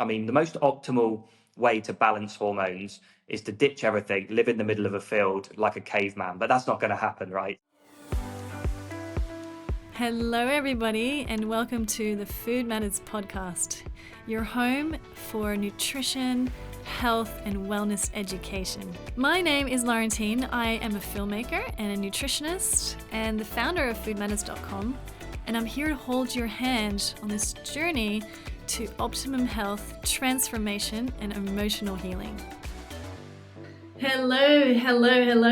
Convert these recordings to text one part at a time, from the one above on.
I mean, the most optimal way to balance hormones is to ditch everything, live in the middle of a field like a caveman, but that's not going to happen, right? Hello, everybody, and welcome to the Food Matters podcast, your home for nutrition, health, and wellness education. My name is Laurentine. I am a filmmaker and a nutritionist and the founder of foodmatters.com, and I'm here to hold your hand on this journey to optimum health, transformation, and emotional healing. Hello,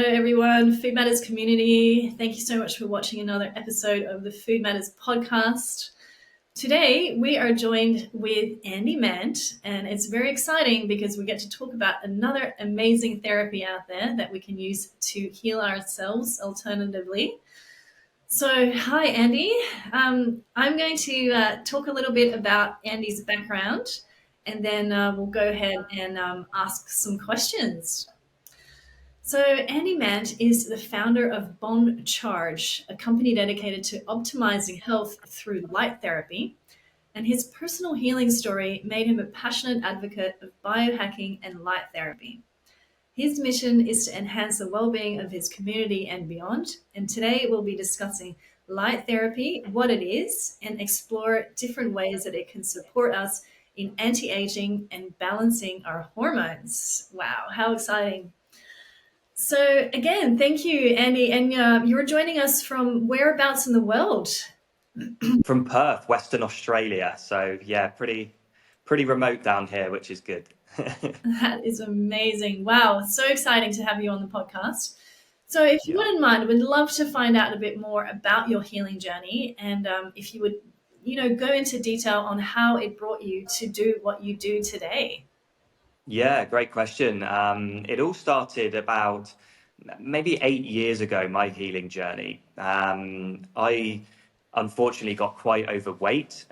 everyone, Food Matters community. Thank you so much for watching another episode of the Food Matters podcast. Today, we are joined with Andy Mant, and it's very exciting because we get to talk about another amazing therapy out there that we can use to heal ourselves alternatively. So, hi, Andy. I'm going to talk a little bit about Andy's background, and then we'll go ahead and ask some questions. So Andy Mant is the founder of Boncharge, a company dedicated to optimizing health through light therapy. And his personal healing story made him a passionate advocate of biohacking and light therapy. His mission is to enhance the well-being of his community and beyond. And today we'll be discussing light therapy, what it is, and explore different ways that it can support us in anti-aging and balancing our hormones. Wow, how exciting. So again, thank you, Andy. And you're joining us from whereabouts in the world? From Perth, Western Australia. So yeah, pretty remote down here, which is good. That is amazing. Wow, so exciting to have you on the podcast. So if you wouldn't mind, we'd love to find out a bit more about your healing journey, and if you would, go into detail on how it brought you to do what you do today. Yeah, great question. It all started about maybe 8 years ago, my healing journey. I unfortunately got quite overweight,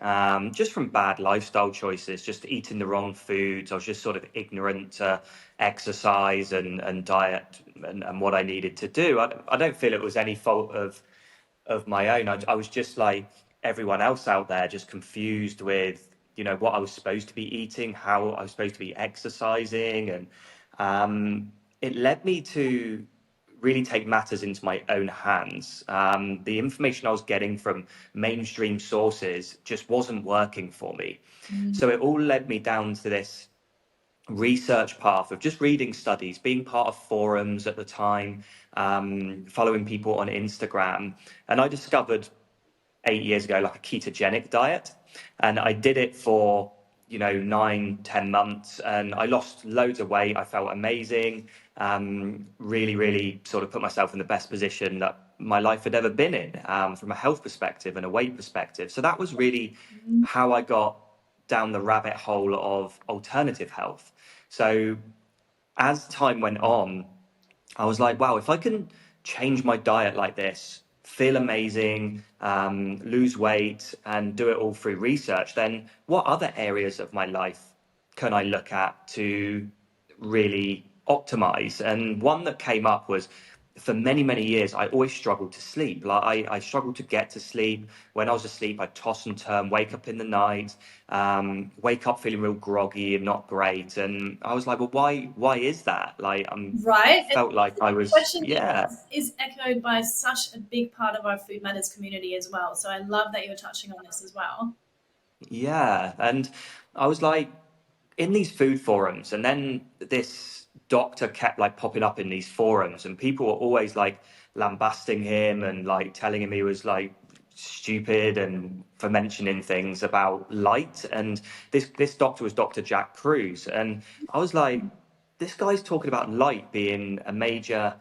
just from bad lifestyle choices, just eating the wrong foods. I was just sort of ignorant to exercise and diet and what I needed to do. I don't feel it was any fault of my own. I was just like everyone else out there, just confused with, what I was supposed to be eating, how I was supposed to be exercising. And it led me to really take matters into my own hands. The information I was getting from mainstream sources just wasn't working for me. So it all led me down to this research path of just reading studies, being part of forums at the time, following people on Instagram. And I discovered 8 years ago, like a ketogenic diet. And I did it for, 9, 10 months, and I lost loads of weight. I felt amazing. Really, really sort of put myself in the best position that my life had ever been in, from a health perspective and a weight perspective. So that was really how I got down the rabbit hole of alternative health. So as time went on, I was like, wow, if I can change my diet like this, feel amazing, lose weight, and do it all through research, then what other areas of my life can I look at to really optimize? And one that came up was, for many, many years, I always struggled to sleep. Like I struggled to get to sleep. When I was asleep, I'd toss and turn, wake up in the night, wake up feeling real groggy and not great. And I was like, well, why is that? Like, Right. felt like I was, Question yeah. is echoed by such a big part of our Food Matters community as well. So I love that you're touching on this as well. Yeah. And I was like in these food forums, and then this doctor kept like popping up in these forums, and people were always like lambasting him and like telling him he was like stupid and for mentioning things about light. And this doctor was Dr. Jack Cruz. And I was like, this guy's talking about light being a major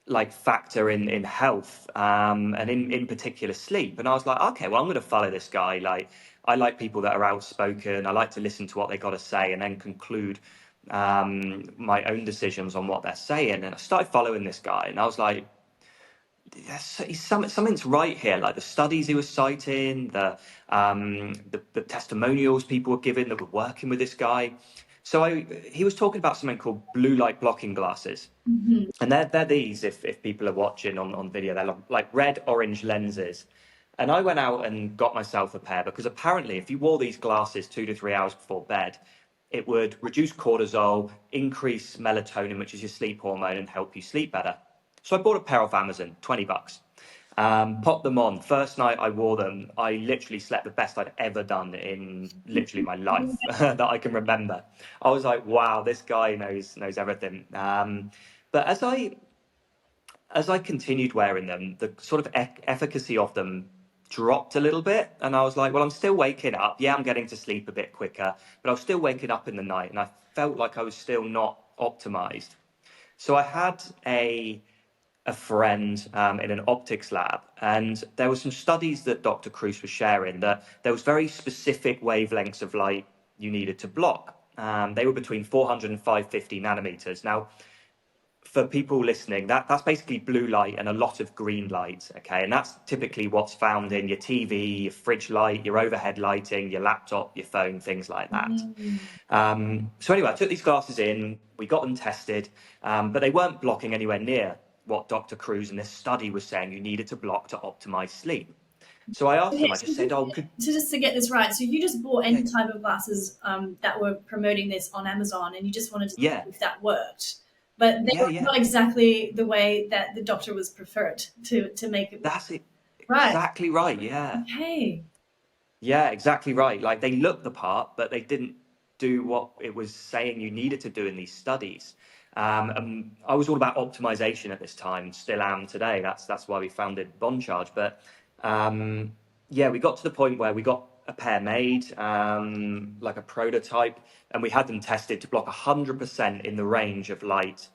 like factor in health, and in particular sleep. And I was like, okay, well, I'm going to follow this guy. Like, I like people that are outspoken. I like to listen to what they got to say and then conclude my own decisions on what they're saying. And I started following this guy, and I was like, something's right here. Like the studies he was citing, the testimonials people were giving that were working with this guy. So he was talking about something called blue light blocking glasses. And they're these, if people are watching on video, they're like red orange lenses. And I went out and got myself a pair because apparently if you wore these glasses 2 to 3 hours before bed, it would reduce cortisol, increase melatonin, which is your sleep hormone, and help you sleep better. So I bought a pair off Amazon, $20. Popped them on. First night I wore them, I literally slept the best I'd ever done in literally my life that I can remember. I was like, wow, this guy knows everything. But as I continued wearing them, the sort of efficacy of them dropped a little bit. And I was like, well, I'm still waking up. Yeah, I'm getting to sleep a bit quicker, but I was still waking up in the night and I felt like I was still not optimized. So I had a friend in an optics lab, and there were some studies that Dr. Cruz was sharing that there was very specific wavelengths of light you needed to block. They were between 400 and 550 nanometers. Now, for people listening, that's basically blue light and a lot of green light, okay? And that's typically what's found in your TV, your fridge light, your overhead lighting, your laptop, your phone, things like that. So anyway, I took these glasses in, we got them tested, but they weren't blocking anywhere near what Dr. Cruz in this study was saying you needed to block to optimize sleep. So I asked them, I just said, just to get this right, so you just bought any yeah, type of glasses that were promoting this on Amazon, and you just wanted to see yeah, if that worked, but they yeah, were yeah. not exactly the way that the doctor was preferred to make it. That's it. Right. Exactly right. Yeah. Okay. Yeah, exactly right. Like they looked the part, but they didn't do what it was saying you needed to do in these studies. And I was all about optimization at this time, still am today. That's why we founded Boncharge. But yeah, we got to the point where we got a pair made, like a prototype, and we had them tested to block 100% in the range of light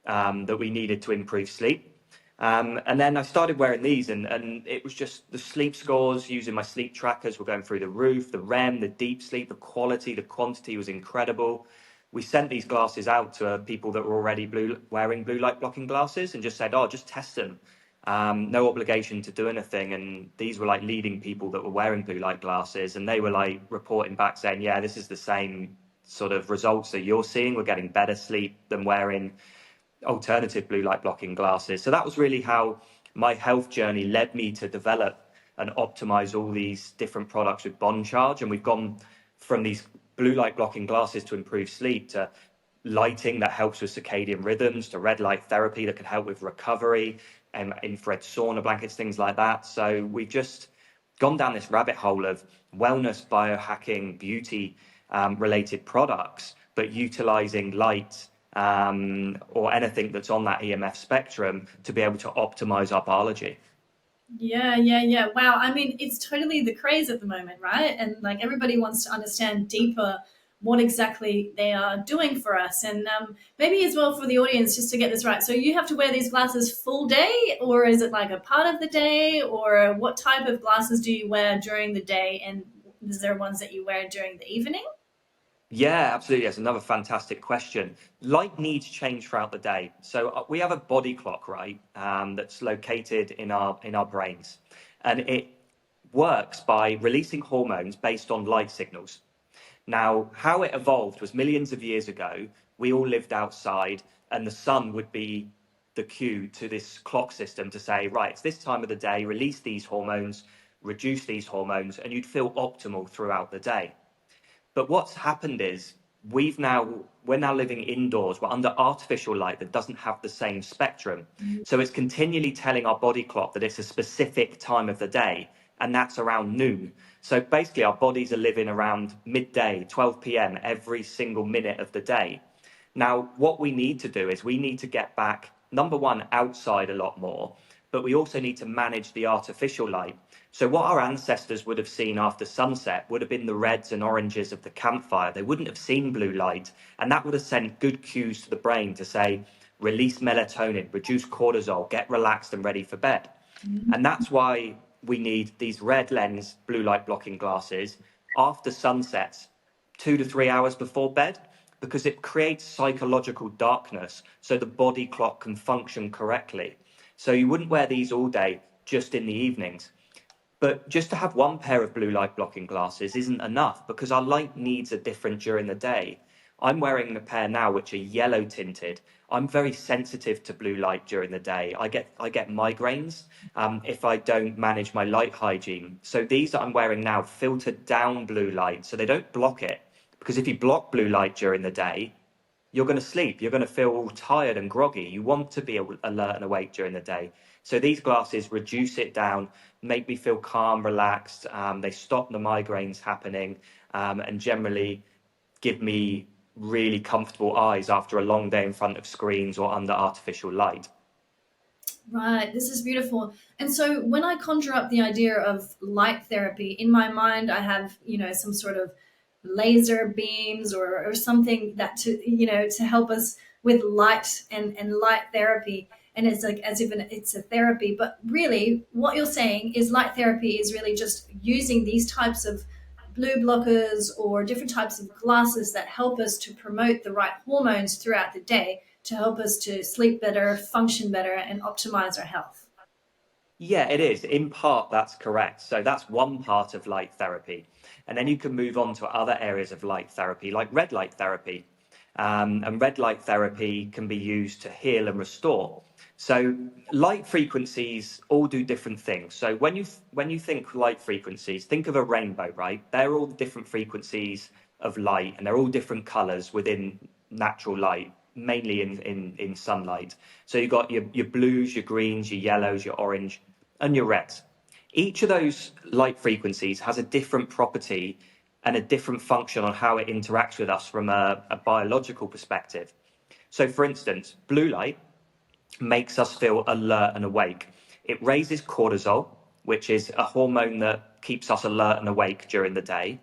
that we needed to improve sleep. And then I started wearing these, and it was just the sleep scores using my sleep trackers were going through the roof, the REM, the deep sleep, the quality, the quantity was incredible. We sent these glasses out to people that were already wearing blue light blocking glasses and just said, oh, just test them. No obligation to do anything. And these were like leading people that were wearing blue light glasses, and they were like reporting back saying, yeah, this is the same sort of results that you're seeing. We're getting better sleep than wearing alternative blue light blocking glasses. So that was really how my health journey led me to develop and optimize all these different products with Boncharge. And we've gone from these blue light blocking glasses to improve sleep, to lighting that helps with circadian rhythms, to red light therapy that can help with recovery, and infrared sauna blankets, things like that. So we've just gone down this rabbit hole of wellness, biohacking, beauty related products, but utilizing light or anything that's on that EMF spectrum to be able to optimize our biology. Yeah. Wow. I mean, it's totally the craze at the moment, right? And like everybody wants to understand deeper what exactly they are doing for us. And maybe as well for the audience, just to get this right. So you have to wear these glasses full day, or is it like a part of the day, or what type of glasses do you wear during the day? And is there ones that you wear during the evening? Yeah, absolutely. That's another fantastic question. Light needs change throughout the day. So we have a body clock, right, that's located in our brains, and it works by releasing hormones based on light signals. Now, how it evolved was millions of years ago. We all lived outside, and the sun would be the cue to this clock system to say, right, it's this time of the day. Release these hormones, reduce these hormones, and you'd feel optimal throughout the day. But what's happened is we're now living indoors. We're under artificial light that doesn't have the same spectrum. So it's continually telling our body clock that it's a specific time of the day, and that's around noon. So basically our bodies are living around midday, 12 p.m. every single minute of the day. Now, what we need to do is we need to get back, number one, outside a lot more, but we also need to manage the artificial light. So what our ancestors would have seen after sunset would have been the reds and oranges of the campfire. They wouldn't have seen blue light, and that would have sent good cues to the brain to say, release melatonin, reduce cortisol, get relaxed and ready for bed. And that's why we need these red lens blue light blocking glasses after sunsets, 2 to 3 hours before bed, because it creates psychological darkness so the body clock can function correctly. So you wouldn't wear these all day, just in the evenings. But just to have one pair of blue light blocking glasses isn't enough, because our light needs are different during the day. I'm wearing a pair now which are yellow tinted. I'm very sensitive to blue light during the day. I get migraines if I don't manage my light hygiene. So these that I'm wearing now filter down blue light, so they don't block it. Because if you block blue light during the day, you're going to sleep. You're going to feel all tired and groggy. You want to be alert and awake during the day. So these glasses reduce it down, make me feel calm, relaxed. They stop the migraines happening, and generally give me really comfortable eyes after a long day in front of screens or under artificial light. Right, this is beautiful. And so when I conjure up the idea of light therapy, in my mind, I have, some sort of laser beams or something that to help us with light and light therapy. And it's like as if it's a therapy. But really, what you're saying is light therapy is really just using these types of blue blockers or different types of glasses that help us to promote the right hormones throughout the day to help us to sleep better, function better, and optimize our health. Yeah, it is. In part, that's correct. So that's one part of light therapy. And then you can move on to other areas of light therapy, like red light therapy. And red light therapy can be used to heal and restore. So light frequencies all do different things. So when you think light frequencies, think of a rainbow, right? They're all different frequencies of light, and they're all different colors within natural light, mainly in sunlight. So you've got your blues, your greens, your yellows, your orange, and your reds. Each of those light frequencies has a different property and a different function on how it interacts with us from a biological perspective. So, for instance, blue light makes us feel alert and awake. It raises cortisol, which is a hormone that keeps us alert and awake during the day.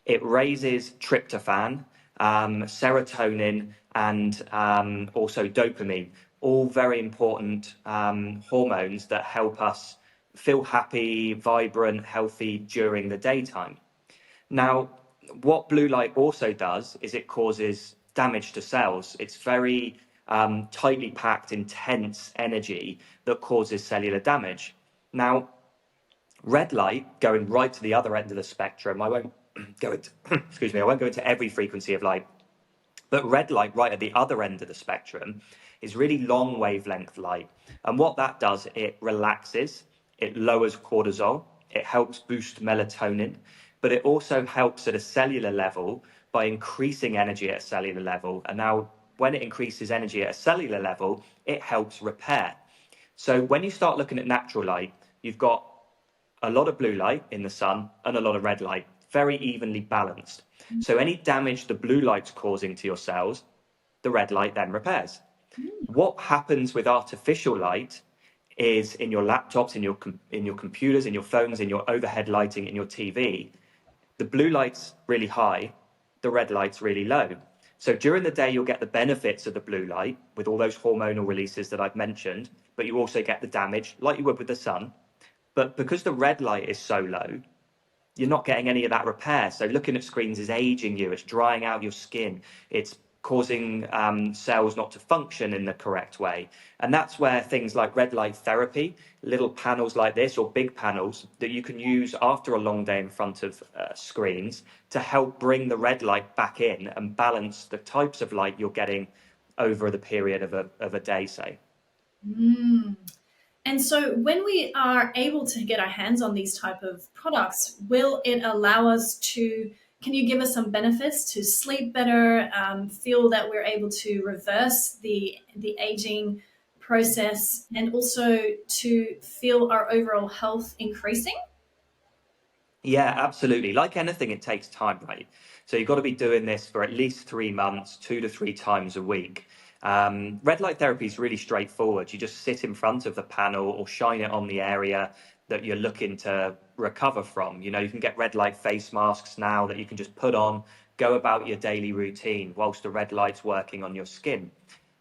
It raises tryptophan, serotonin, and also dopamine, all very important hormones that help us feel happy, vibrant, healthy during the daytime. Now, what blue light also does is it causes damage to cells. It's very tightly packed, intense energy that causes cellular damage. Now, red light, going right to the other end of the spectrum, I won't go into, excuse me, I won't go into every frequency of light, but red light right at the other end of the spectrum is really long wavelength light. And what that does, it relaxes, it lowers cortisol, it helps boost melatonin, but it also helps at a cellular level by increasing energy at a cellular level. And now when it increases energy at a cellular level, it helps repair. So when you start looking at natural light, you've got a lot of blue light in the sun and a lot of red light, very evenly balanced. So any damage the blue light's causing to your cells, the red light then repairs. What happens with artificial light is in your laptops, in your computers, in your phones, in your overhead lighting, in your TV, the blue light's really high, the red light's really low. So during the day, you'll get the benefits of the blue light with all those hormonal releases that I've mentioned, but you also get the damage like you would with the sun. But because the red light is so low, you're not getting any of that repair. So looking at screens is aging you, it's drying out your skin, it's causing cells not to function in the correct way. And that's where things like red light therapy, little panels like this or big panels that you can use after a long day in front of screens to help bring the red light back in and balance the types of light you're getting over the period of a day, say. Mm. And so when we are able to get our hands on these type of products, will it allow us to, can you give us some benefits to sleep better, feel that we're able to reverse the aging process and also to feel our overall health increasing? Yeah, absolutely. Like anything, it takes time, right? So you've got to be doing this for at least 3 months, 2 to 3 times a week. Red light therapy is really straightforward. You just sit in front of the panel or shine it on the area that you're looking to recover from. You can get red light face masks now that you can just put on, go about your daily routine whilst the red light's working on your skin.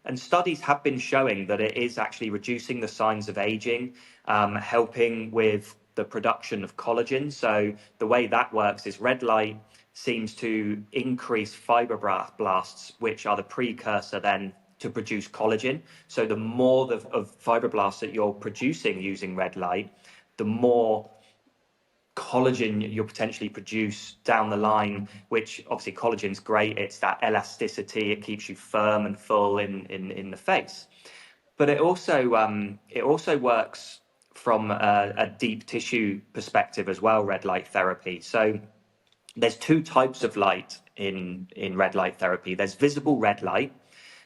And studies have been showing that it is actually reducing the signs of aging, helping with the production of collagen. So the way that works is red light seems to increase fibroblasts, which are the precursor then to produce collagen. So the more of fibroblasts that you're producing using red light, the more collagen you'll potentially produce down the line, which obviously collagen's great. It's that elasticity. It keeps you firm and full in the face. But it also works from a deep tissue perspective as well, red light therapy. So there's two types of light in red light therapy. There's visible red light,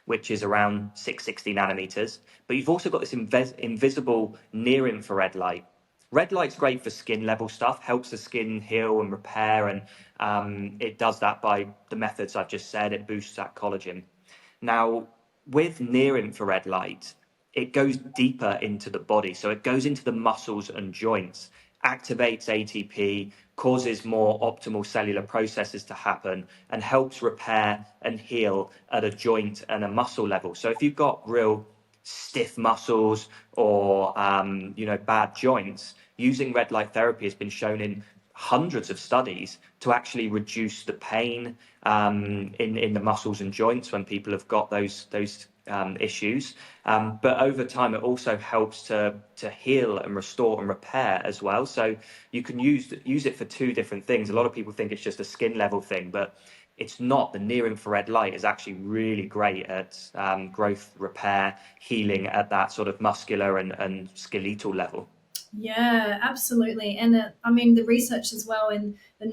which is around 660 nanometers, but you've also got this invisible near infrared light. Red light's great for skin level stuff, helps the skin heal and repair, and it does that by the methods I've just said. It boosts that collagen. Now, with near infrared light, it goes deeper into the body. So it goes into the muscles and joints, activates ATP, causes more optimal cellular processes to happen, and helps repair and heal at a joint and a muscle level. So if you've got real stiff muscles or bad joints, using red light therapy has been shown in hundreds of studies to actually reduce the pain in the muscles and joints when people have got those issues. But over time, it also helps to heal and restore and repair as well. So you can use it for two different things. A lot of people think it's just a skin level thing, but it's not. The near infrared light is actually really great at growth, repair, healing at that sort of muscular and skeletal level. Yeah, absolutely. And I mean, the research as well in the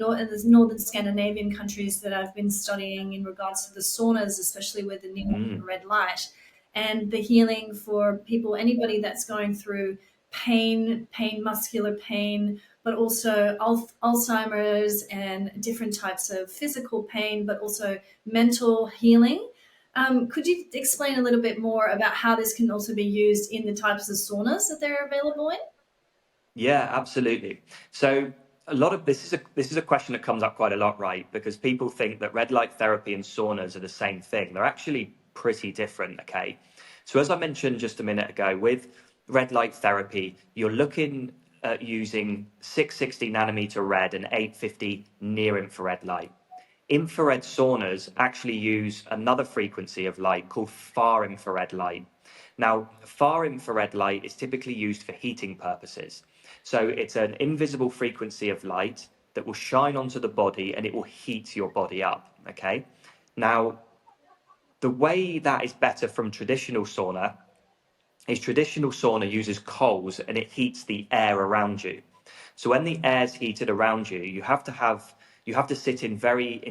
northern Scandinavian countries that I've been studying in regards to the saunas, especially with the near Mm. red light and the healing for people, anybody that's going through muscular pain, but also Alzheimer's and different types of physical pain, but also mental healing. Could you explain a little bit more about how this can also be used in the types of saunas that they're available in? Yeah, absolutely. So a lot of this is a question that comes up quite a lot, right? Because people think that red light therapy and saunas are the same thing. They're actually pretty different, okay? So as I mentioned just a minute ago, with red light therapy, you're looking at using 660 nanometer red and 850 near infrared light. Infrared saunas actually use another frequency of light called far infrared light. Now, far infrared light is typically used for heating purposes. So it's an invisible frequency of light that will shine onto the body and it will heat your body up. Okay. Now, the way that is better from traditional sauna is traditional sauna uses coals and it heats the air around you. So when the air's heated around you, you have to sit in very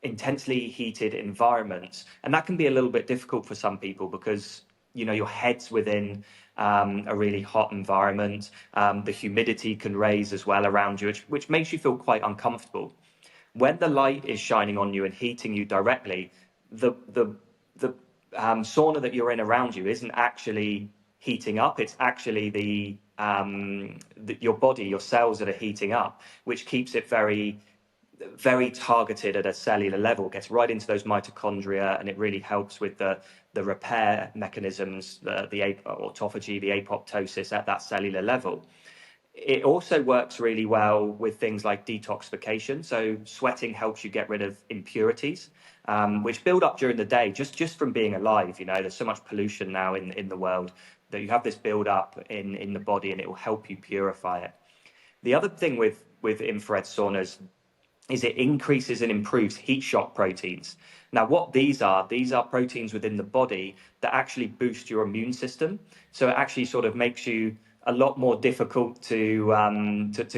intensely heated environments, and that can be a little bit difficult for some people because your head's within a really hot environment. The humidity can raise as well around you, which makes you feel quite uncomfortable. When the light is shining on you and heating you directly, the sauna that you're in around you isn't actually heating up. It's actually your body, your cells that are heating up, which keeps it very targeted at a cellular level, gets right into those mitochondria, and it really helps with the repair mechanisms, the autophagy, the apoptosis at that cellular level. It also works really well with things like detoxification. So sweating helps you get rid of impurities, which build up during the day just from being alive. There's so much pollution now in the world that you have this build up in the body, and it will help you purify it. The other thing with infrared saunas is it increases and improves heat shock proteins. Now, what these are proteins within the body that actually boost your immune system. So it actually sort of makes you a lot more difficult to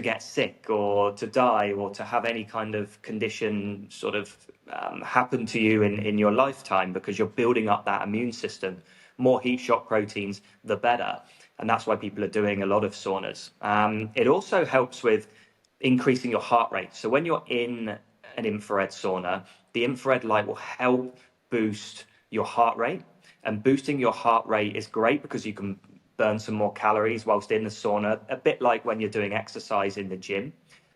get sick or to die or to have any kind of condition sort of happen to you in your lifetime, because you're building up that immune system. More heat shock proteins, the better. And that's why people are doing a lot of saunas. It also helps with increasing your heart rate. So when you're in an infrared sauna, the infrared light will help boost your heart rate. And boosting your heart rate is great because you can burn some more calories whilst in the sauna, a bit like when you're doing exercise in the gym.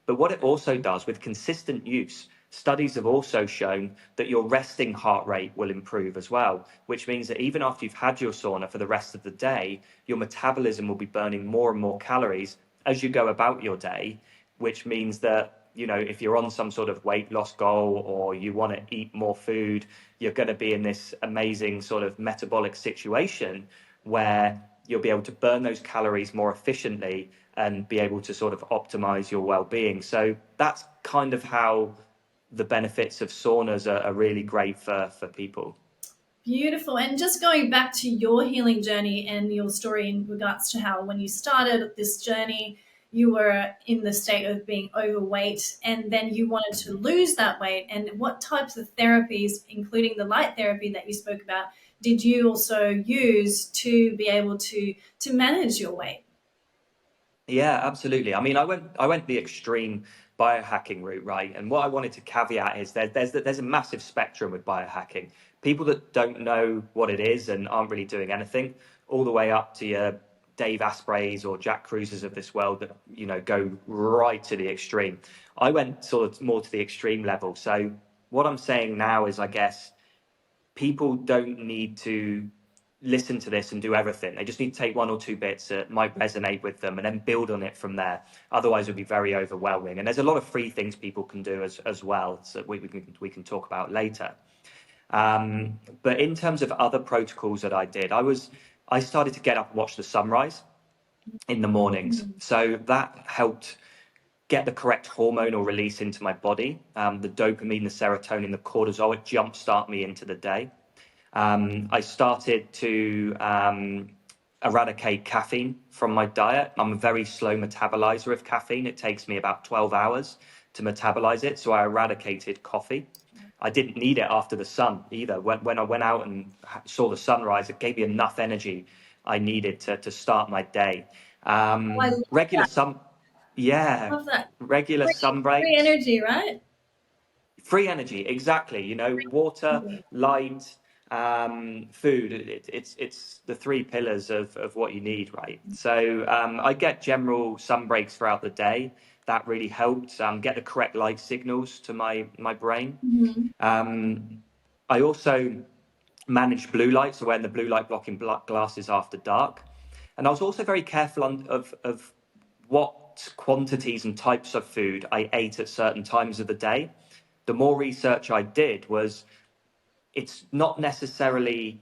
But what it also does with consistent use, studies have also shown that your resting heart rate will improve as well, which means that even after you've had your sauna for the rest of the day, your metabolism will be burning more and more calories as you go about your day, which means that, if you're on some sort of weight loss goal or you want to eat more food, you're going to be in this amazing sort of metabolic situation where you'll be able to burn those calories more efficiently and be able to sort of optimize your well-being. So that's kind of how the benefits of saunas are really great for people. Beautiful. And just going back to your healing journey and your story in regards to how when you started this journey, you were in the state of being overweight and then you wanted to lose that weight. And what types of therapies, including the light therapy that you spoke about, did you also use to be able to manage your weight? Yeah, absolutely. I mean, I went the extreme biohacking route, right? And what I wanted to caveat is there's a massive spectrum with biohacking. People that don't know what it is and aren't really doing anything, all the way up to your Dave Aspreys or Jack Cruzes of this world that go right to the extreme. I went sort of more to the extreme level. So what I'm saying now is, I guess people don't need to listen to this and do everything. They just need to take one or two bits that might resonate with them and then build on it from there. Otherwise, it would be very overwhelming. And there's a lot of free things people can do as well, so we can talk about later. But in terms of other protocols that I did, I started to get up and watch the sunrise in the mornings. So that helped get the correct hormonal release into my body. The dopamine, the serotonin, the cortisol, it jumpstart me into the day. I started to eradicate caffeine from my diet. I'm a very slow metabolizer of caffeine. It takes me about 12 hours to metabolize it. So I eradicated coffee. I didn't need it after the sun either. When I went out and saw the sunrise, it gave me enough energy I needed to start my day. Oh, I love Regular that. sun, yeah, Love that. regular sun Free breaks. energy, right? Free energy, exactly. Water, Free. light, food. It's the three pillars of what you need, right? So I get general sun breaks throughout the day. That really helped get the correct light signals to my brain. Mhm. I also manage blue light, so wearing the blue light blocking glasses after dark. And I was also very careful of what quantities and types of food I ate at certain times of the day. The more research I did was it's not necessarily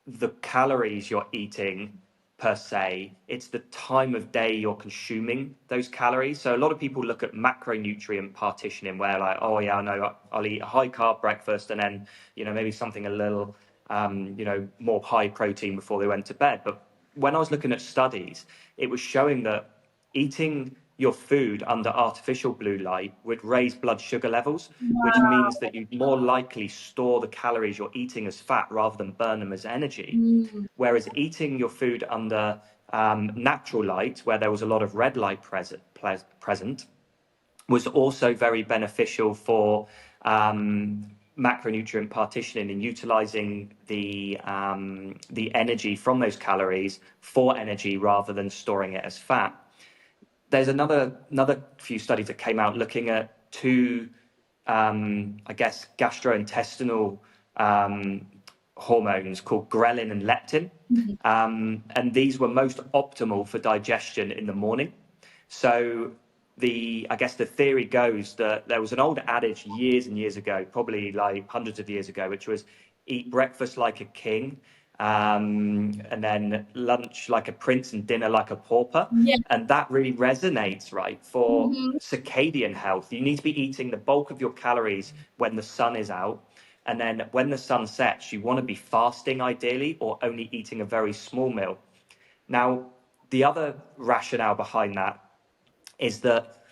the calories you're eating per se, it's the time of day you're consuming those calories. So a lot of people look at macronutrient partitioning where like, oh yeah, I know I'll eat a high carb breakfast and then, maybe something a little, more high protein before they went to bed. But when I was looking at studies, it was showing that eating your food under artificial blue light would raise blood sugar levels, which means that you'd more likely store the calories you're eating as fat rather than burn them as energy. Mm. Whereas eating your food under natural light, where there was a lot of red light present, was also very beneficial for macronutrient partitioning and utilizing the energy from those calories for energy rather than storing it as fat. There's another few studies that came out looking at two, I guess, gastrointestinal hormones called ghrelin and leptin. And these were most optimal for digestion in the morning. So I guess the theory goes that there was an old adage years and years ago, probably like hundreds of years ago, which was eat breakfast like a king, and then lunch like a prince and dinner like a pauper. Yeah. And that really resonates, right? For Mhm. circadian health, you need to be eating the bulk of your calories when the sun is out. And then when the sun sets, you want to be fasting ideally or only eating a very small meal. Now, the other rationale behind that is that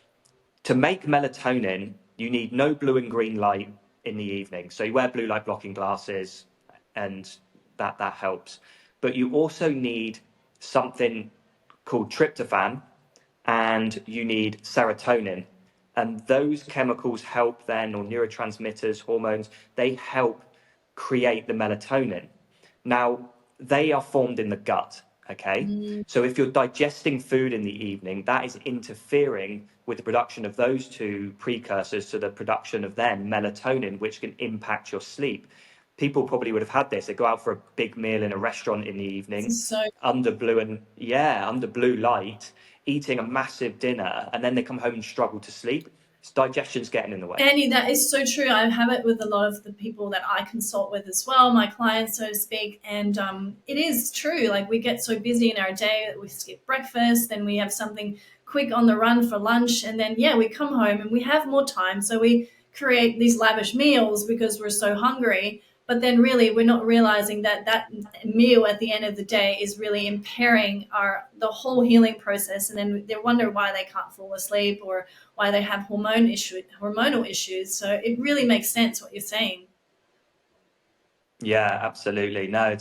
to make melatonin, you need no blue and green light in the evening. So you wear blue light blocking glasses and that helps. But you also need something called tryptophan and you need serotonin. And those chemicals help then, or neurotransmitters, hormones, they help create the melatonin. Now, they are formed in the gut, okay? Mm. So if you're digesting food in the evening, that is interfering with the production of those two precursors to the production of then melatonin, which can impact your sleep. People probably would have had this. They go out for a big meal in a restaurant in the This evening, is so under blue light, eating a massive dinner, and then they come home and struggle to sleep digestion's getting in the way. Andy, that is so true. I have it with a lot of the people that I consult with as well, my clients, so to speak. And it is true. Like, we get so busy in our day that we skip breakfast, then we have something quick on the run for lunch, and then we come home and we have more time. So we create these lavish meals because we're so hungry. But then really we're not realizing that that meal at the end of the day is really impairing the whole healing process. And then they wonder why they can't fall asleep or why they have hormonal issues. So it really makes sense what you're saying. Yeah, absolutely. No,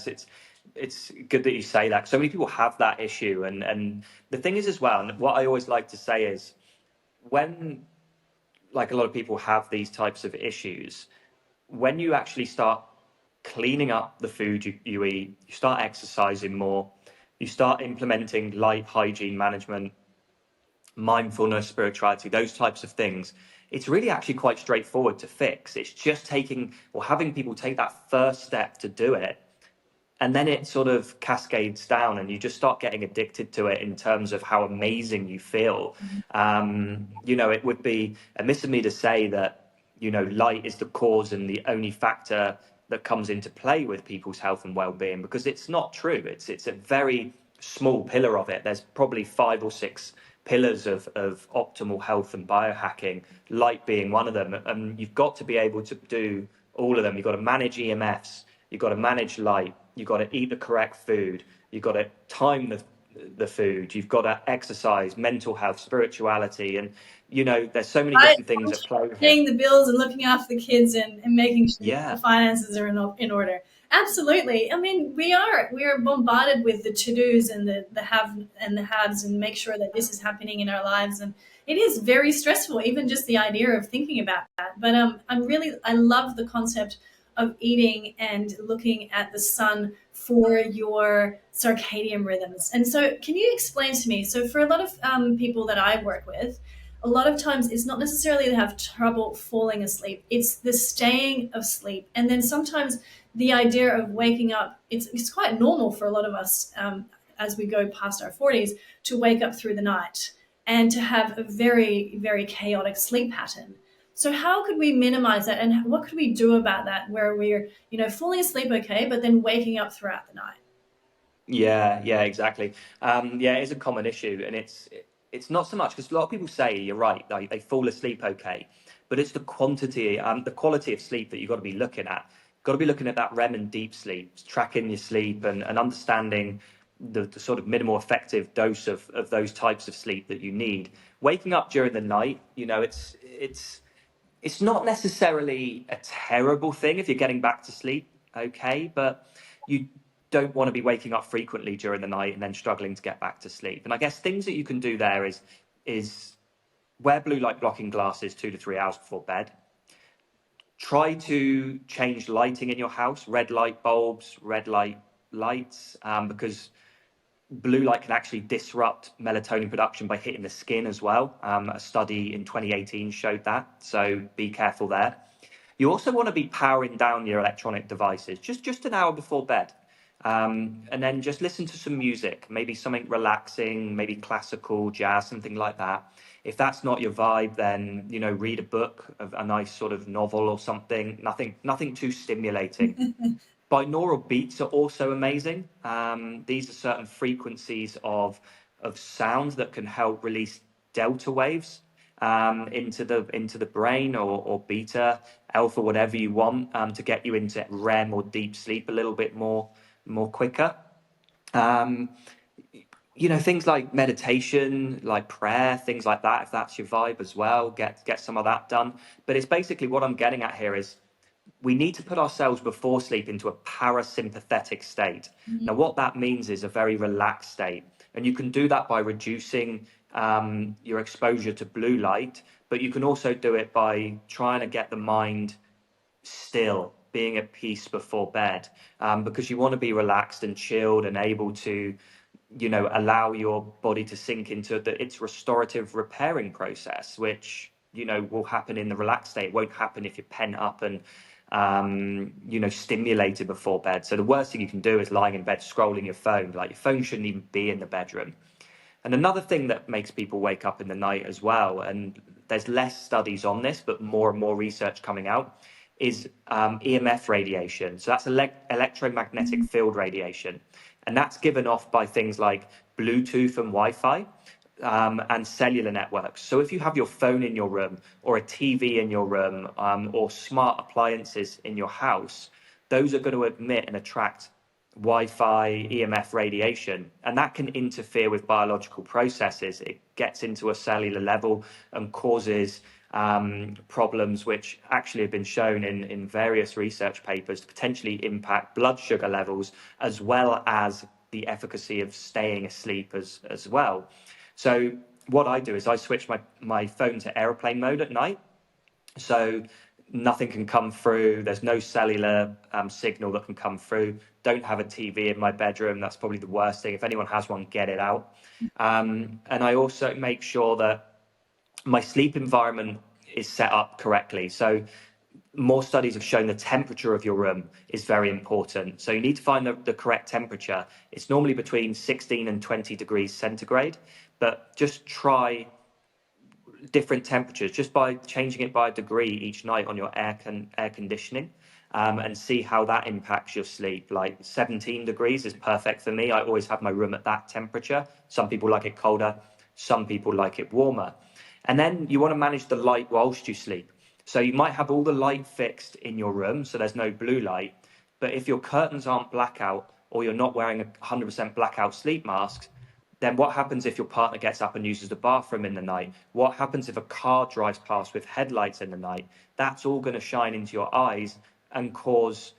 it's good that you say that. So many people have that issue, and the thing is as well, and what I always like to say is, when like a lot of people have these types of issues, when you actually start cleaning up the food you eat, you start exercising more, you start implementing light hygiene management, mindfulness, spirituality, those types of things, it's really actually quite straightforward to fix. It's just taking or having people take that first step to do it. And then it sort of cascades down and you just start getting addicted to it in terms of how amazing you feel. It would be amiss of me to say that, light is the cause and the only factor that comes into play with people's health and well-being, because it's not true. It's a very small pillar of it. There's probably 5 or 6 pillars of optimal health and biohacking, light being one of them. And you've got to be able to do all of them. You've got to manage EMFs, you've got to manage light, you've got to eat the correct food, you've got to time the food, you've got to exercise, mental health, spirituality, and there's so many different things at play here. Paying the bills and looking after the kids and making sure Yeah. the finances are in order. Absolutely. I mean, we are bombarded with the to-dos and the have and the haves, and make sure that this is happening in our lives. And it is very stressful, even just the idea of thinking about that. But I love the concept of eating and looking at the sun for your circadian rhythms. And so can you explain to me, so for a lot of people that I work with, a lot of times it's not necessarily they have trouble falling asleep, it's the staying of sleep. And then sometimes the idea of waking up, it's quite normal for a lot of us as we go past our 40s to wake up through the night and to have a very, very chaotic sleep pattern. So how could we minimize that, and what could we do about that, where we're falling asleep okay, but then waking up throughout the night? Yeah, exactly. Yeah, it is a common issue, and it's not so much because a lot of people say, you're right, like they fall asleep okay, but it's the quantity, the quality of sleep that you've got to be looking at. You've got to be looking at that REM and deep sleep, tracking your sleep, and understanding the sort of minimal effective dose of those types of sleep that you need. Waking up during the night, it's not necessarily a terrible thing if you're getting back to sleep, okay, but you don't want to be waking up frequently during the night and then struggling to get back to sleep. And I guess things that you can do there is wear blue light blocking glasses 2 to 3 hours before bed. Try to change lighting in your house, red light bulbs, red light lights, because blue light can actually disrupt melatonin production by hitting the skin as well. A study in 2018 showed that, so be careful there. You also want to be powering down your electronic devices just an hour before bed. And then just listen to some music, maybe something relaxing, maybe classical, jazz, something like that. If that's not your vibe, then read a book, a nice sort of novel or something. Nothing too stimulating. Binaural beats are also amazing. These are certain frequencies of sound that can help release delta waves into the brain, or beta, alpha, whatever you want, to get you into REM or deep sleep a little bit more quicker. Things like meditation, like prayer, things like that, if that's your vibe as well, get some of that done. But it's basically, what I'm getting at here is, we need to put ourselves before sleep into a parasympathetic state. Mm-hmm. Now, what that means is a very relaxed state. And you can do that by reducing your exposure to blue light, but you can also do it by trying to get the mind still, being at peace before bed, because you want to be relaxed and chilled and able to allow your body to sink into its restorative repairing process, which will happen in the relaxed state. It won't happen if you're pent up and stimulated before bed. So the worst thing you can do is lying in bed scrolling your phone. Like, your phone shouldn't even be in the bedroom. And another thing that makes people wake up in the night as well, and there's less studies on this, but more and more research coming out, is EMF radiation. So that's electromagnetic field radiation. And that's given off by things like Bluetooth and Wi-Fi and cellular networks. So if you have your phone in your room or a TV in your room or smart appliances in your house, those are going to emit and attract Wi-Fi, EMF radiation, and that can interfere with biological processes. It gets into a cellular level and causes problems which actually have been shown in various research papers to potentially impact blood sugar levels as well as the efficacy of staying asleep as well. So what I do is I switch my phone to airplane mode at night. So nothing can come through. There's no cellular signal that can come through. Don't have a TV in my bedroom. That's probably the worst thing. If anyone has one, get it out. And I also make sure that my sleep environment is set up correctly. So more studies have shown the temperature of your room is very important. So you need to find the correct temperature. It's normally between 16 and 20 degrees centigrade, but just try different temperatures just by changing it by a degree each night on your air conditioning, and see how that impacts your sleep. Like 17 degrees is perfect for me. I always have my room at that temperature. Some people like it colder, some people like it warmer. And then you want to manage the light whilst you sleep. So you might have all the light fixed in your room, so there's no blue light, but if your curtains aren't blackout or you're not wearing a 100% blackout sleep mask, then what happens if your partner gets up and uses the bathroom in the night? What happens if a car drives past with headlights in the night? That's all going to shine into your eyes and cause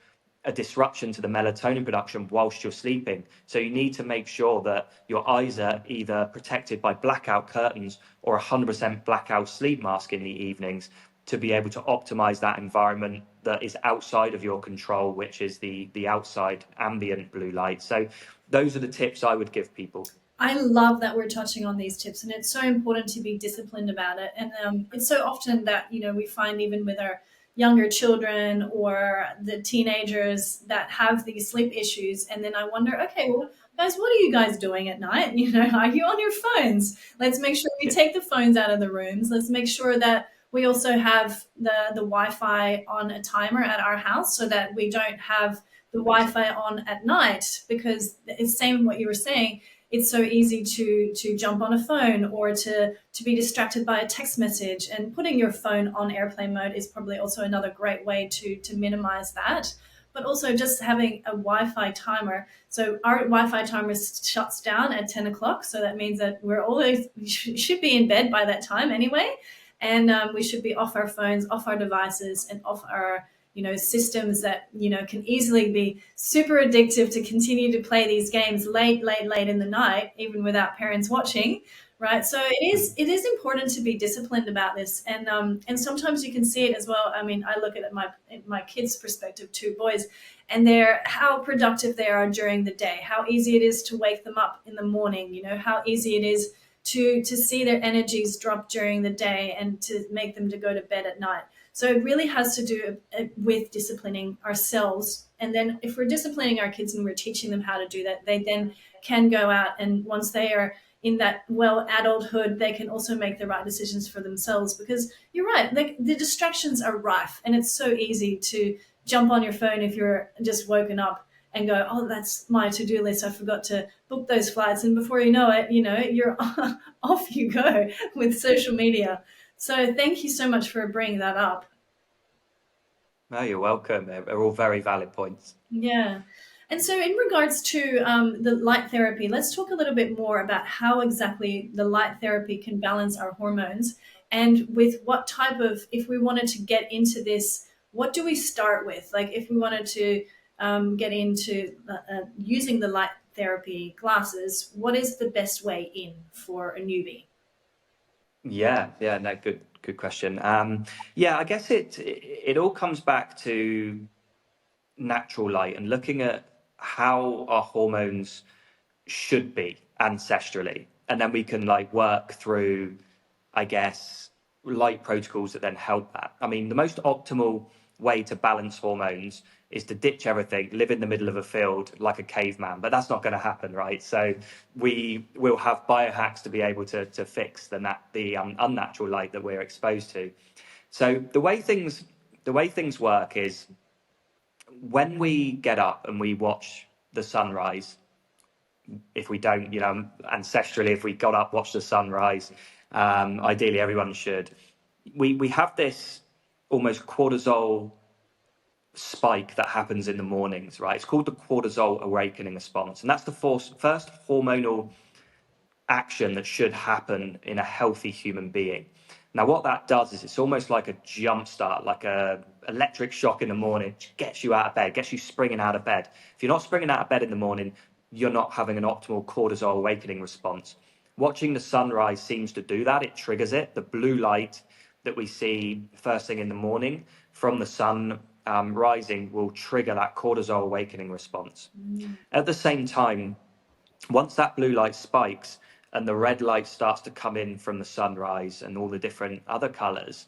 a disruption to the melatonin production whilst you're sleeping. So you need to make sure that your eyes are either protected by blackout curtains or 100% blackout sleep mask in the evenings to be able to optimize that environment that is outside of your control, which is the outside ambient blue light. So those are the tips I would give people. I love that we're touching on these tips, and it's so important to be disciplined about it. And it's so often that, we find even with our younger children or the teenagers that have these sleep issues. And then I wonder, okay, well, guys, what are you guys doing at night? Are you on your phones? Let's make sure we take the phones out of the rooms. Let's make sure that we also have the Wi-Fi on a timer at our house so that we don't have the Wi-Fi on at night, because it's same what you were saying. It's so easy to jump on a phone or to be distracted by a text message, and putting your phone on airplane mode is probably also another great way to minimize that. But also just having a Wi-Fi timer. So our Wi-Fi timer shuts down at 10 o'clock. So that means that we should be in bed by that time anyway. And we should be off our phones, off our devices, and off our systems that, can easily be super addictive to continue to play these games late in the night, even without parents watching, right? So it is important to be disciplined about this. And sometimes you can see it as well. I mean, I look at my kids' perspective, two boys, and how productive they are during the day, how easy it is to wake them up in the morning, how easy it is to see their energies drop during the day and to make them to go to bed at night. So it really has to do with disciplining ourselves. And then if we're disciplining our kids and we're teaching them how to do that, they then can go out, and once they are in that adulthood, they can also make the right decisions for themselves. Because you're right, the distractions are rife, and it's so easy to jump on your phone if you're just woken up and go, oh, that's my to-do list. I forgot to book those flights. And before you know it, you're off you go with social media. So thank you so much for bringing that up. No, you're welcome. They're all very valid points. Yeah. And so in regards to the light therapy, let's talk a little bit more about how exactly the light therapy can balance our hormones, and with what type of, if we wanted to get into this, what do we start with? Like if we wanted to get into using the light therapy glasses, what is the best way in for a newbie? Yeah, no, good question. I guess it all comes back to natural light and looking at how our hormones should be ancestrally, and then we can work through, I guess, light protocols that then help that. I mean, the most optimal way to balance hormones is to ditch everything, live in the middle of a field like a caveman, but that's not going to happen, right? So we will have biohacks to be able to fix the unnatural light that we're exposed to. So the way things work is when we get up and we watch the sunrise, if we don't, ancestrally, if we got up, watched the sunrise, ideally everyone should. We have this almost cortisol spike that happens in the mornings, right? It's called the cortisol awakening response, and that's the first hormonal action that should happen in a healthy human being. Now, what that does is it's almost like a jump start, like a electric shock in the morning, gets you out of bed, gets you springing out of bed. If you're not springing out of bed in the morning, you're not having an optimal cortisol awakening response. Watching the sunrise seems to do that. It triggers it. The blue light that we see first thing in the morning from the sun rising will trigger that cortisol awakening response. At the same time, once that blue light spikes and the red light starts to come in from the sunrise and all the different other colors,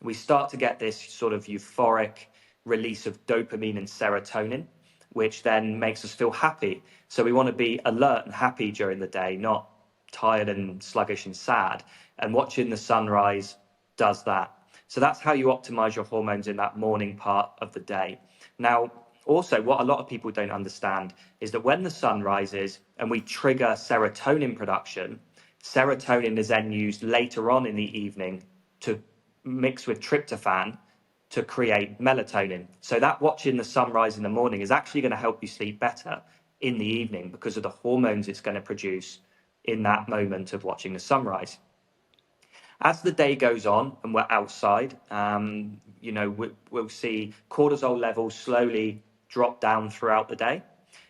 we start to get this sort of euphoric release of dopamine and serotonin, which then makes us feel happy. So we want to be alert and happy during the day, not tired and sluggish and sad. And watching the sunrise does that. So that's how you optimize your hormones in that morning part of the day. Now, also, what a lot of people don't understand is that when the sun rises and we trigger serotonin production, serotonin is then used later on in the evening to mix with tryptophan to create melatonin. So that watching the sunrise in the morning is actually going to help you sleep better in the evening because of the hormones it's going to produce in that moment of watching the sunrise. As the day goes on and we're outside, we'll see cortisol levels slowly drop down throughout the day.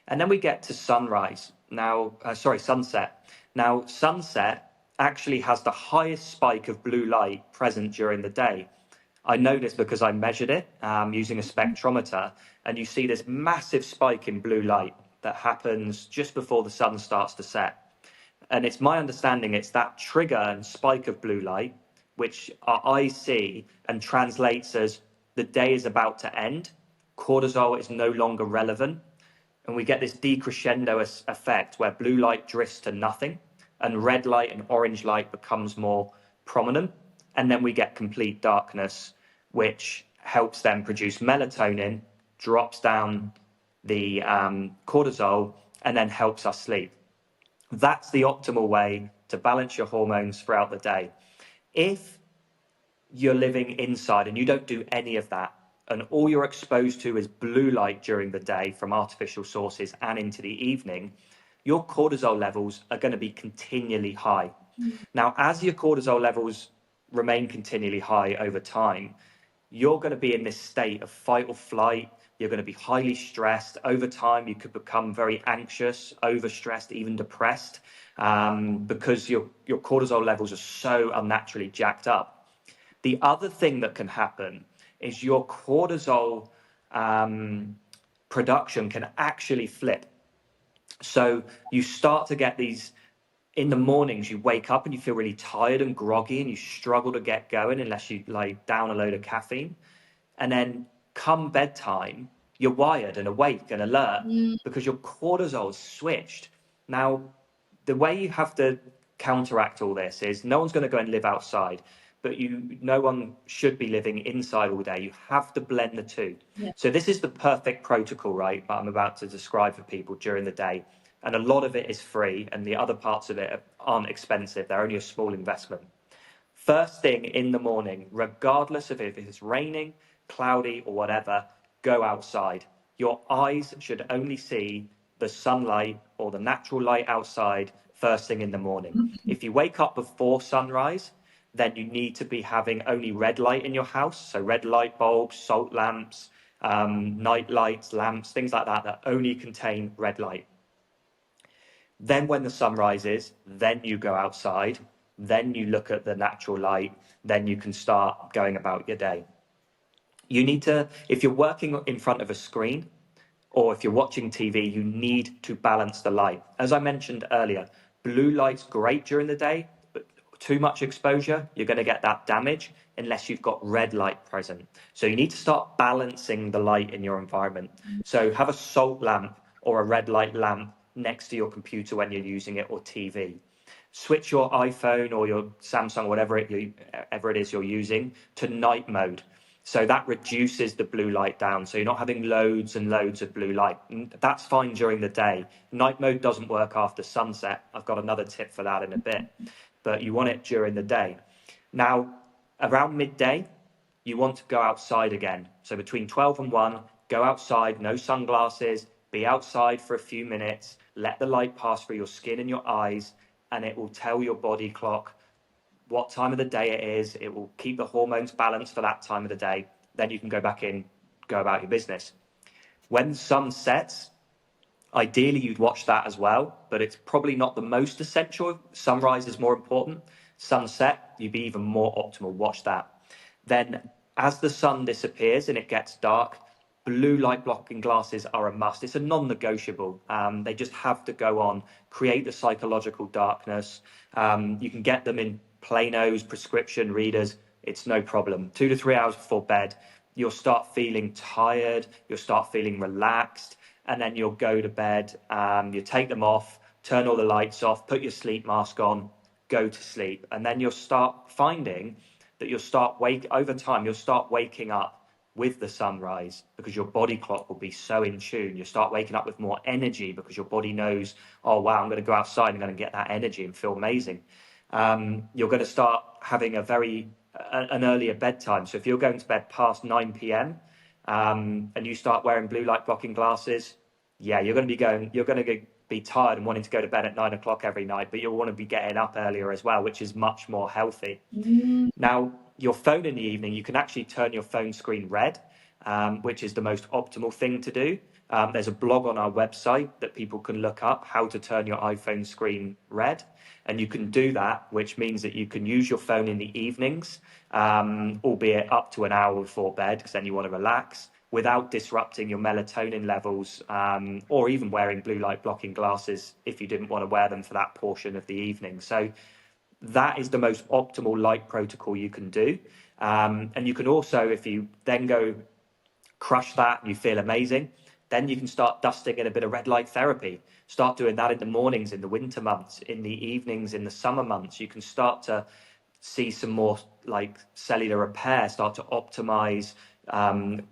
And then we get to sunset. Now, sunset actually has the highest spike of blue light present during the day. I know this because I measured it using a spectrometer, and you see this massive spike in blue light that happens just before the sun starts to set. And it's my understanding it's that trigger and spike of blue light, which our eyes see and translates as the day is about to end. Cortisol is no longer relevant. And we get this decrescendo effect where blue light drifts to nothing and red light and orange light becomes more prominent. And then we get complete darkness, which helps them produce melatonin, drops down the cortisol, and then helps us sleep. That's the optimal way to balance your hormones throughout the day. If you're living inside and you don't do any of that, and all you're exposed to is blue light during the day from artificial sources and into the evening, your cortisol levels are going to be continually high. Now, as your cortisol levels remain continually high over time, you're going to be in this state of fight or flight. You're going to be highly stressed. Over time, you could become very anxious, overstressed, even depressed, because your cortisol levels are so unnaturally jacked up. The other thing that can happen is your cortisol production can actually flip. So you start to get these, in the mornings, you wake up and you feel really tired and groggy and you struggle to get going unless you down a load of caffeine. And then come bedtime, you're wired and awake and alert because your cortisol's switched. Now, the way you have to counteract all this is no one's going to go and live outside, but no one should be living inside all day. You have to blend the two. Yeah. So this is the perfect protocol, right, that I'm about to describe for people during the day. And a lot of it is free, and the other parts of it aren't expensive. They're only a small investment. First thing in the morning, regardless of if it's raining, cloudy, or whatever, go outside. Your eyes should only see the sunlight or the natural light outside first thing in the morning. If you wake up before sunrise, then you need to be having only red light in your house. So red light bulbs, salt lamps, night lights, lamps, things like that, that only contain red light. Then when the sun rises, then you go outside, then you look at the natural light, then you can start going about your day. You need to, if you're working in front of a screen or if you're watching TV, you need to balance the light. As I mentioned earlier, blue light's great during the day, but too much exposure, you're going to get that damage unless you've got red light present. So you need to start balancing the light in your environment. So have a salt lamp or a red light lamp next to your computer when you're using it, or TV. Switch your iPhone or your Samsung, whatever it is you're using, to night mode. So that reduces the blue light down. So you're not having loads and loads of blue light. And that's fine during the day. Night mode doesn't work after sunset. I've got another tip for that in a bit, but you want it during the day. Now, around midday, you want to go outside again. So between 12 and 1, go outside, no sunglasses, be outside for a few minutes, let the light pass through your skin and your eyes, and it will tell your body clock what time of the day it is. It will keep the hormones balanced for that time of the day. Then you can go back in, go about your business. When the sun sets, ideally you'd watch that as well, but it's probably not the most essential. Sunrise is more important. Sunset, you'd be even more optimal. Watch that. Then as the sun disappears and it gets dark, blue light blocking glasses are a must. It's a non-negotiable. They just have to go on, create the psychological darkness. You can get them in planos, prescription readers. It's no problem. 2 to 3 hours before bed, you'll start feeling tired. You'll start feeling relaxed, and then you'll go to bed. You take them off, turn all the lights off, put your sleep mask on, go to sleep, and then you'll start finding that over time, you'll start waking up with the sunrise, because your body clock will be so in tune. You start waking up with more energy because your body knows, oh wow, I'm going to go outside and I'm going to get that energy and feel amazing. You're going to start having an earlier bedtime. So if you're going to bed past 9 p.m. And you start wearing blue light blocking glasses, yeah, you're going to be tired and wanting to go to bed at 9 o'clock every night, but you'll want to be getting up earlier as well, which is much more healthy. Now, your phone in the evening, you can actually turn your phone screen red, which is the most optimal thing to do. There's a blog on our website that people can look up, how to turn your iPhone screen red. And you can do that, which means that you can use your phone in the evenings, albeit up to an hour before bed, because then you want to relax, without disrupting your melatonin levels, or even wearing blue light blocking glasses if you didn't want to wear them for that portion of the evening. So that is the most optimal light protocol you can do. And you can also, if you then go crush that and you feel amazing, then you can start dusting in a bit of red light therapy. Start doing that in the mornings, in the winter months, in the evenings, in the summer months. You can start to see some more like cellular repair, start to optimize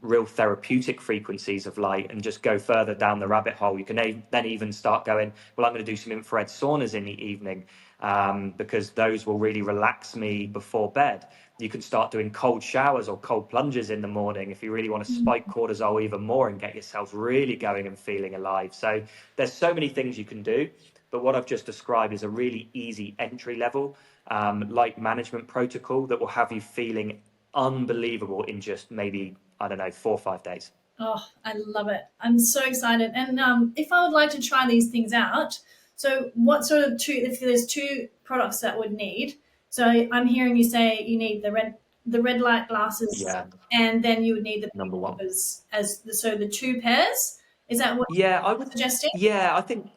real therapeutic frequencies of light, and just go further down the rabbit hole. You can then even start going, well, I'm going to do some infrared saunas in the evening, because those will really relax me before bed. You can start doing cold showers or cold plunges in the morning if you really want to spike cortisol even more and get yourself really going and feeling alive. So there's so many things you can do, but what I've just described is a really easy entry level light management protocol that will have you feeling unbelievable in just maybe, I don't know, 4 or 5 days. Oh, I love it. I'm so excited. And if I would like to try these things out, so what sort of if there's 2 products that would need, so I'm hearing you say you need the red light glasses, Yeah, and then you would need the number one. so the 2 pairs. Is that what Yeah, I you're would. suggesting? Yeah, I think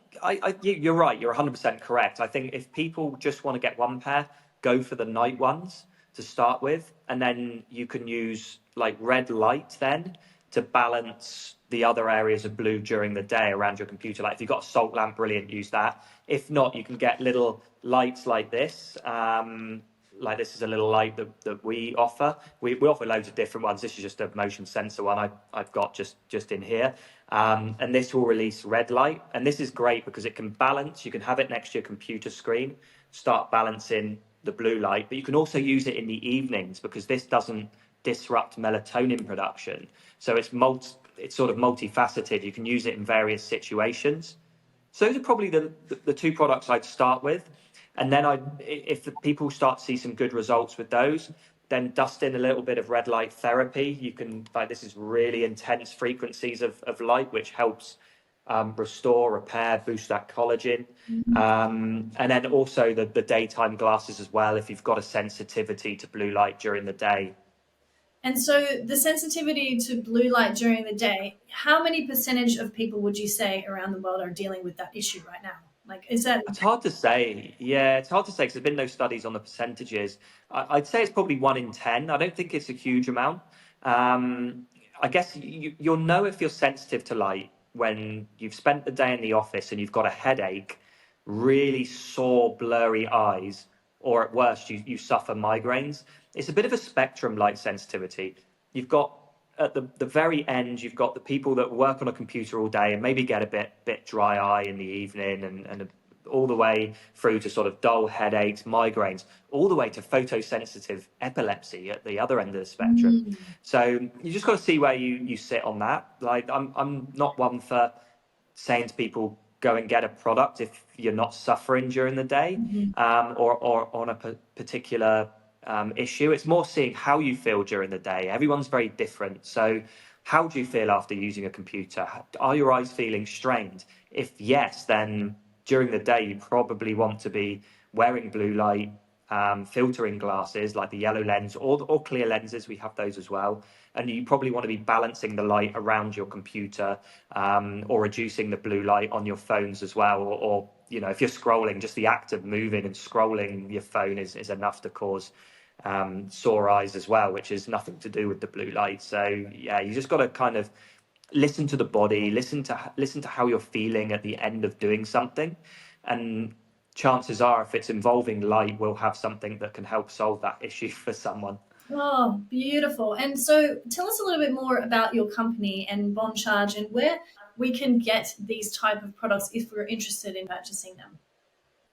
you're right. You're 100% correct. I think if people just want to get one pair, go for the night ones to start with, and then you can use like red light then to balance the other areas of blue during the day around your computer. Like if you've got a salt lamp, brilliant, use that. If not, you can get little lights like this. Like this is a little light that we offer. We offer loads of different ones. This is just a motion sensor one I've got just in here. And this will release red light. And this is great because it can balance. You can have it next to your computer screen, start balancing the blue light, but you can also use it in the evenings because this doesn't disrupt melatonin production. So it's sort of multifaceted. You can use it in various situations. So those are probably the 2 products I'd start with. And then if the people start to see some good results with those, then dust in a little bit of red light therapy. You can, like, this is really intense frequencies of light, which helps restore, repair, boost that collagen. And then also the daytime glasses as well, if you've got a sensitivity to blue light during the day. And so the sensitivity to blue light during the day, how many percentage of people would you say around the world are dealing with that issue right now? Like, is that? It's hard to say. Yeah, it's hard to say because there's been no studies on the percentages. I'd say it's probably 1 in 10. I don't think it's a huge amount. Um, I guess you'll know if you're sensitive to light when you've spent the day in the office and you've got a headache, really sore, blurry eyes, or at worst, you suffer migraines. It's a bit of a spectrum, light sensitivity. You've got at the very end, you've got the people that work on a computer all day and maybe get a bit dry eye in the evening and all the way through to sort of dull headaches, migraines, all the way to photosensitive epilepsy at the other end of the spectrum. Mm. So you just got to see where you sit on that. Like I'm not one for saying to people go and get a product if you're not suffering during the day, or on a particular issue. It's more seeing how you feel during the day. Everyone's very different. So how do you feel after using a computer? Are your eyes feeling strained? If yes, then during the day you probably want to be wearing blue light filtering glasses like the yellow lens or clear lenses. We have those as well. And you probably want to be balancing the light around your computer, or reducing the blue light on your phones as well. Or you know, if you're scrolling, just the act of moving and scrolling your phone is enough to cause sore eyes as well, which is nothing to do with the blue light. So yeah, you just got to kind of listen to the body, listen to how you're feeling at the end of doing something, and chances are, if it's involving light, we'll have something that can help solve that issue for someone. Oh, beautiful. And so tell us a little bit more about your company and Boncharge and where we can get these type of products if we're interested in purchasing them.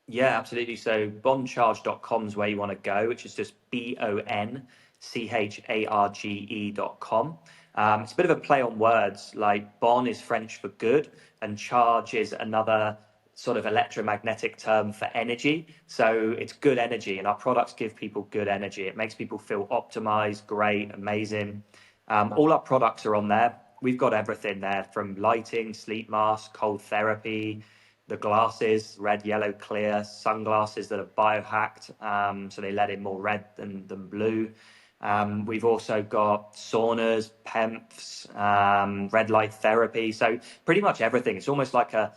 Yeah, absolutely. So boncharge.com is where you want to go, which is just BONCHARGE.com. It's a bit of a play on words, like bon is French for good, and charge is another sort of electromagnetic term for energy. So it's good energy, and our products give people good energy. It makes people feel optimized, great, amazing. All our products are on there. We've got everything there, from lighting, sleep mask, cold therapy, the glasses, red, yellow, clear, sunglasses that are biohacked, so they let in more red than blue. We've also got saunas, PEMFs, red light therapy. So pretty much everything. It's almost like an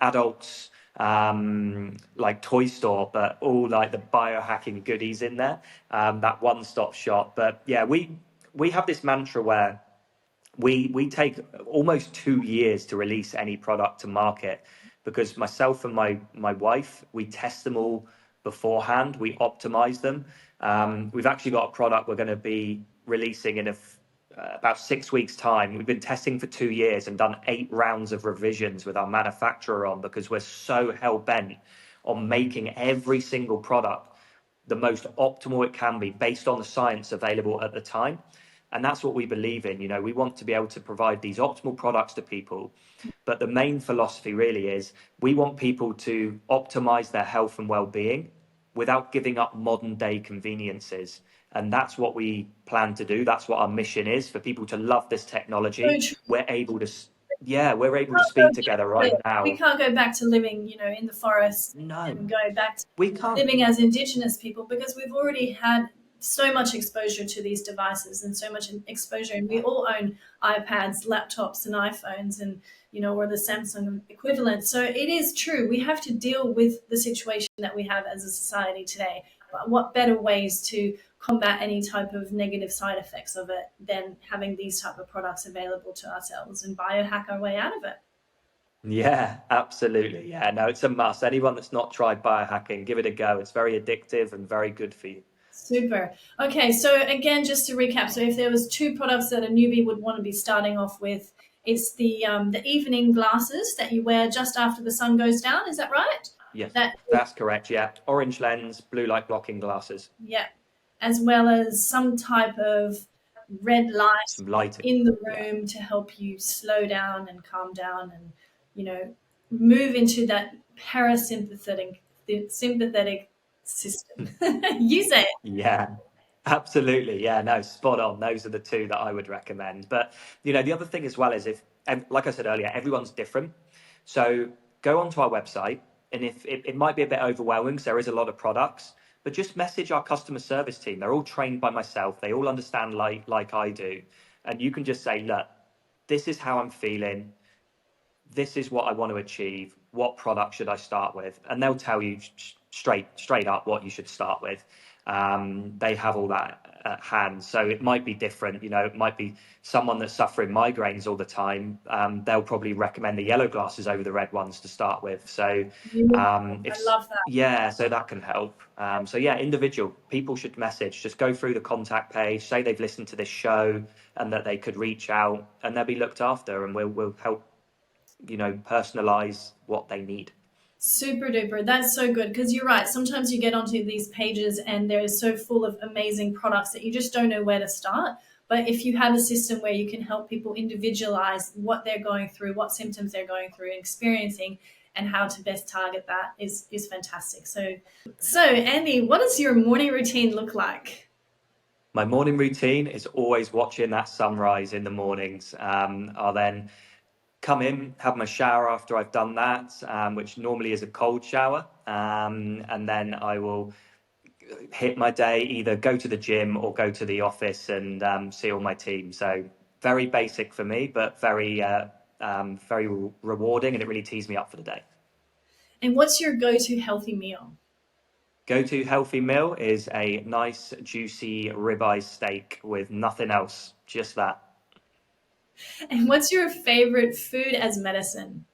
adult's like toy store, but all like the biohacking goodies in there. That one-stop shop. But yeah, we have this mantra where we take almost 2 years to release any product to market, because myself and my wife, we test them all beforehand. We optimize them. We've actually got a product we're going to be releasing in about 6 weeks' time. We've been testing for 2 years and done 8 rounds of revisions with our manufacturer on, because we're so hell-bent on making every single product the most optimal it can be based on the science available at the time. And that's what we believe in. You know, we want to be able to provide these optimal products to people. But the main philosophy really is we want people to optimize their health and well-being without giving up modern day conveniences. And that's what we plan to do. That's what our mission is, for people to love this technology. So We're able to speak together right we now. can't go back to living, in the forest No, and go back to we can't. living as Indigenous people, because we've already had so much exposure to these devices and so much exposure, and we all own iPads, laptops, and iPhones, and or the Samsung equivalent. So it is true, we have to deal with the situation that we have as a society today. But what better ways to combat any type of negative side effects of it than having these type of products available to ourselves and biohack our way out of it? Yeah, absolutely. Yeah, no, it's a must. Anyone that's not tried biohacking, give it a go. It's very addictive and very good for you. Super. Okay, so again, just to recap, so if there was 2 products that a newbie would want to be starting off with, it's the evening glasses that you wear just after the sun goes down. Is that right? Yes, That that's correct. Yeah, orange lens, blue light blocking glasses, Yeah, as well as some type of red light some lighting. in the Yeah, room to help you slow down and calm down and move into that parasympathetic sympathetic system. You say it. yeah, absolutely. Yeah, no, spot on. Those are the 2 that I would recommend. But the other thing as well is, if, and like I said earlier, everyone's different. So go onto our website, and if it might be a bit overwhelming, because there is a lot of products, but just message our customer service team. They're all trained by myself. They all understand like I do. And you can just say, look, this is how I'm feeling. this is what I want to achieve. What product should I start with? And they'll tell you straight up what you should start with. They have all that at hand. So it might be different. It might be someone that's suffering migraines all the time. They'll probably recommend the yellow glasses over the red ones to start with. So I love that. yeah, so that can help. So yeah, individual people should message, just go through the contact page, say they've listened to this show and that they could reach out, and they'll be looked after, and we'll help, personalize what they need. Super duper. That's so good, because you're right. Sometimes you get onto these pages and they're so full of amazing products that you just don't know where to start. But if you have a system where you can help people individualize what they're going through, what symptoms they're going through and experiencing, and how to best target that is fantastic. So Andy, what does your morning routine look like? My morning routine is always watching that sunrise in the mornings. I'll then come in, have my shower after I've done that, which normally is a cold shower. And then I will hit my day, either go to the gym or go to the office and see all my team. So very basic for me, but very rewarding, and it really tees me up for the day. And what's your go-to healthy meal? Go-to healthy meal is a nice, juicy ribeye steak with nothing else, just that. And what's your favorite food as medicine?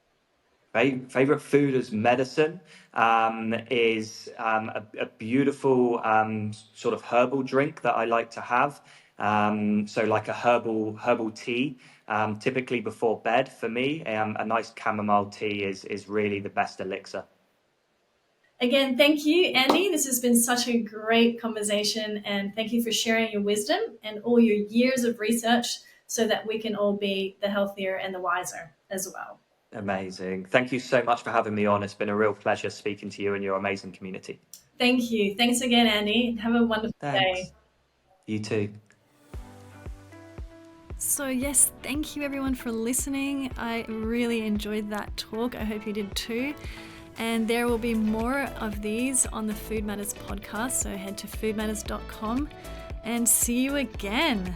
Favorite food as medicine is a beautiful sort of herbal drink that I like to have. So like a herbal tea, typically before bed for me. A nice chamomile tea is really the best elixir. Again, thank you, Andy. This has been such a great conversation, and thank you for sharing your wisdom and all your years of research so that we can all be the healthier and the wiser as well. Amazing. Thank you so much for having me on. It's been a real pleasure speaking to you and your amazing community. Thank you. Thanks again, Andy. Have a wonderful day. You too. So yes, thank you everyone for listening. I really enjoyed that talk. I hope you did too. And there will be more of these on the Food Matters podcast. So head to foodmatters.com and see you again.